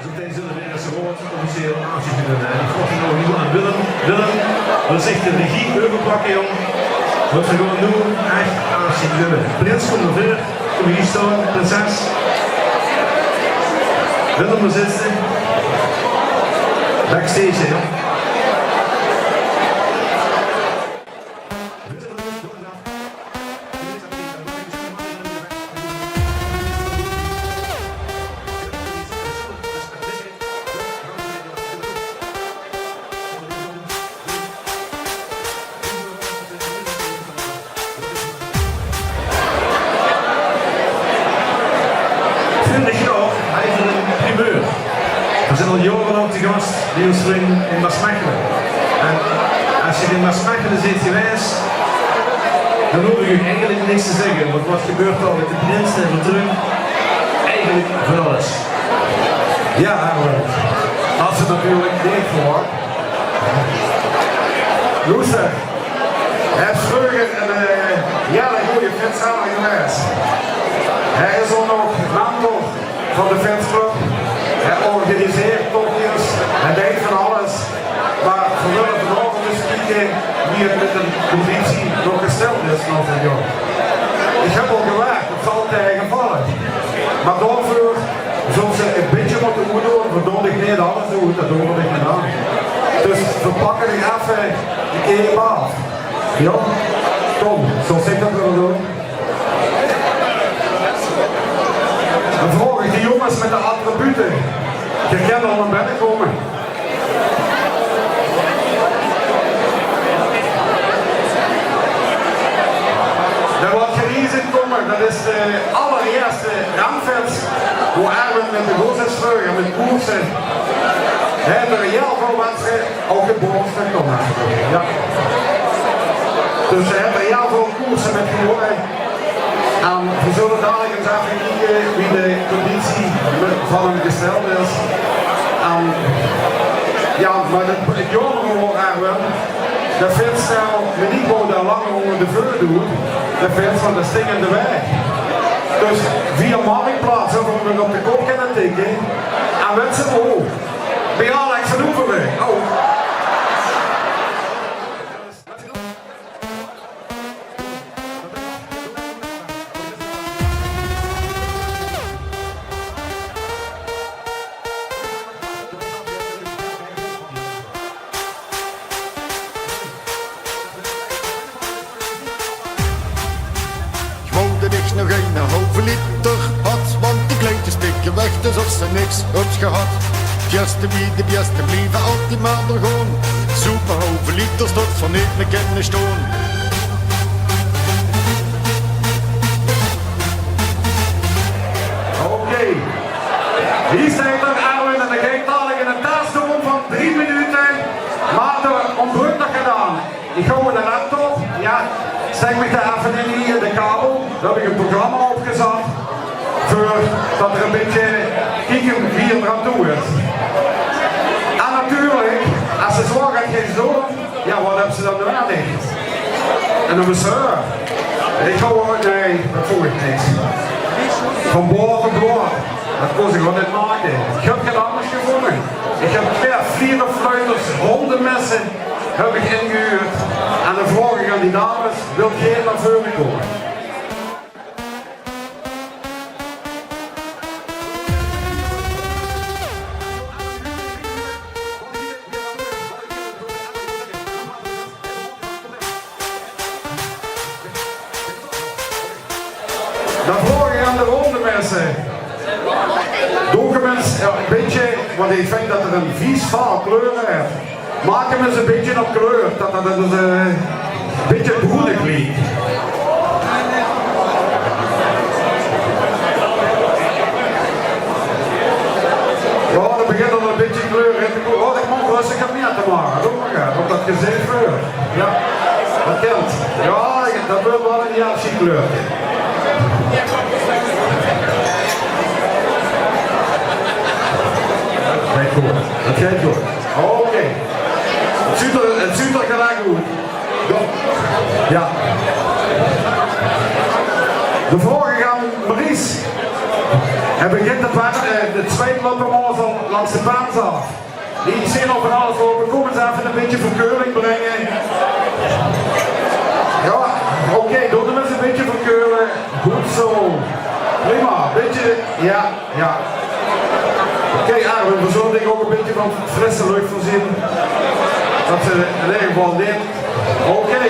Zometeen zullen we eerst woord officieel aangegeven. Ik vroeg nog nieuw aan Willem. Willem, wat zegt de regie overpakken, jong? Wat we gewoon doen, echt aangegeven. Prins, kom naar ver. Kom hier staan, prinses. Willem, waar zit ze? Backstage, hè? We zijn al jarenlang te gast bij ons in Maasmechelen. En als je in Maasmechelen zit geweest, dan hoef je eigenlijk niks te zeggen. Want wat gebeurt al met de prins en de Trump? Eigenlijk van alles. Ja, als het natuurlijk niet voor. Loester, hij is vroeger een goede fietshamer geweest. Hij is ook nog mantel van de fietsclub. Hij organiseert tochtjes, hij deed van alles. Maar we willen vanavond eens kijken wie het met een positie nog gesteld is van een jongen. Ik heb al gewerkt, het zal tegenvallen. Maar daarvoor zullen ze een beetje moeten doen, waardoor ik niet alles doe, dat doen we niet gedaan. Dus we pakken er even een keer af. Ja, kom, zoals ik dat wil doen. Dan vraag ik die jongens met de attributen. Je kan al naar binnen komen. Er wordt gerezen komen, dat is de allereerste ramfest waar Erwin met de gozersvleugen, met koersen, hebben heel veel mensen ook het bovenste komen. Ja. Dus ze hebben heel veel koersen met gewonnen. En we zullen dadelijk eens even kijken wie de conditie van hem gesteld is. En ja, maar het jammer wordt Erwin, dat vindt nou niet gewoon daar langer onder de vuur doet, dat vindt van de stingende weg. Dus via Marktplaats hebben we hem op de kop kunnen tikken. En wensen oh, bij Alex van Oefenen. Oh. Nog een halve liter had, want die kleintjes pikken weg, dus of ze niks had gehad. Beste wie de beste blijven altijd maar er gewoon. Super halve liter tot van niet meer kennen staan. Oké, hier staat er Erwin en dan ga ik dadelijk in een test doen van 3 minuten. Maar de onbruikelijk gedaan. Ik ga met de laptop, ja, steek me daar even in hier de kabel. Daar heb ik een programma opgezet voor dat er een beetje kijken wie er aan toe is. En natuurlijk, als ze zwaar gaat gaan doen, ja, wat hebben ze dan nodig? En dan is er. Ik ga gewoon, nee, dat voel ik niks. Van boven boord, dat kon ze gewoon niet maken. Ik heb geen anders gevonden. Ik heb 4 fluiters, hondenmessen heb ik ingehuurd. En de vraag aan die dames, wil jij naar voren komen? Dan vraag ik aan de hondenmessen. Doe hem eens een beetje, want ik vind dat er een vies vaal kleur heeft. Maak hem eens een beetje op kleur, dat het een beetje broedig lijkt. Ja, dan begint er een beetje kleur in te komen. Oh, ik mag rustig het meer te maken. Doe maar gaan, op dat gezicht kleur. Ja, dat kent. Ja, dat wil wel een jasje kleur. Kijk goed, dat gaat goed. Oké. Het ziet er gelijk goed. Ja. De vorige gaan Maries. Hij begint het het zweet loopt hem al langs de pans af. Niet zien of van alles lopen, kom eens even een beetje verkeuring brengen. Ja, oké, doe hem eens een beetje verkeuren. Goed zo. Prima, beetje, ja. Oké, Arwen, we zullen denk ook een beetje van frisse lucht voorzien. Dat ze in ieder geval neemt. Oké,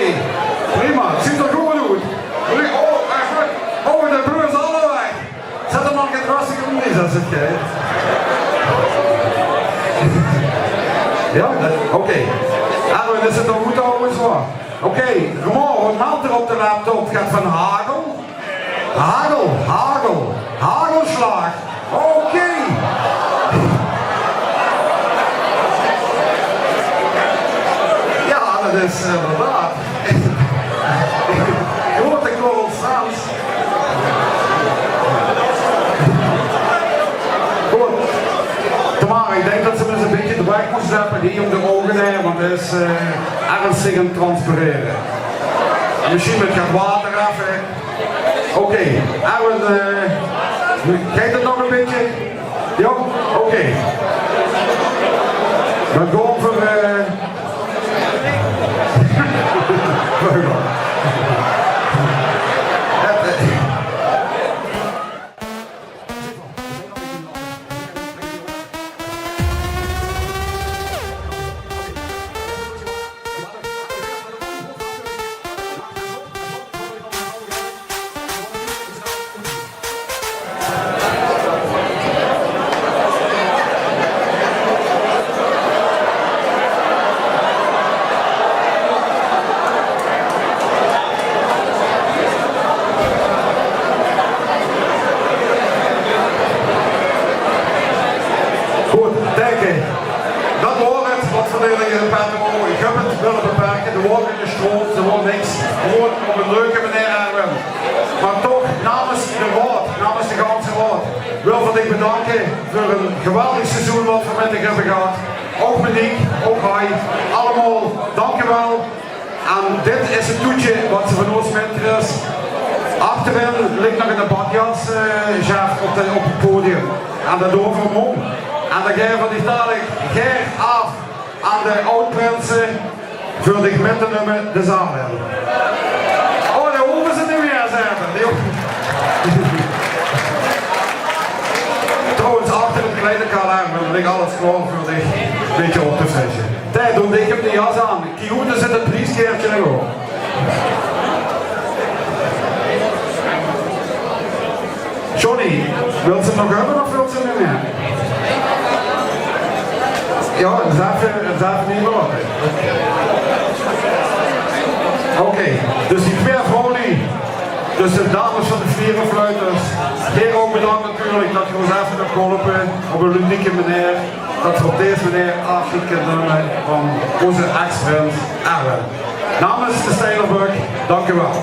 prima, het ziet er goed uit. Oh, de broer is alle weg. Zet hem nog een rustig om niet, als het kijkt. Ja, oké. Arwen, is het nog goed ouwe zo? Oké, gewoon, wat meldt er op de laptop? Het gaat van hagel. Hagelslag. Oké. Ja, dat is inderdaad. Grote korrels Frans. Goed. Tamara, ik denk dat ze dus een beetje de weg moet zetten hier om de ogen heen, want het is ernstig aan het transpireren. Misschien met gaat water af. Oké, Arwen, kijkt het nog een beetje? Ja, oké. Dan gaan we voor... Dat wordt het, wat verdeling in het ik heb het willen beperken, er wordt gestroomd, er wordt niks, gewoon op een leuke manier Arwen. Maar toch, namens de raad, namens de ganse raad, wil ik bedanken voor een geweldig seizoen wat we met de hebben gehad. Ook Monique, ook hij, allemaal dankjewel. En dit is het toetje wat ze van ons met is. Achterin ligt nog een badjas op het podium. En dat doen we om. En dan geven we dadelijk Ger af aan de oud-prinsen voor de gemeentenoemer de zaal in. Oh, daar hoeven ze niet meer zeggen. Trouwens, achter het kleine kalaan ligt alles gewoon voor dich een beetje op te frissen. Tijd, doe ik hem de jas aan. Kioene zit het prieskeertje nog. Johnny, wilt ze het nog hebben of wilt ze niet meer? Ja, het is niet meer wat. Oké, dus die twee vrouwen, dus de dames van de vierenfluiters, heel ook bedankt natuurlijk dat je ons even hebt geholpen op een ludieke manier. Dat we op deze manier afschiet kunnen nemen van onze ex-vriend Arwen. Namens de Steilerburg, dank u wel.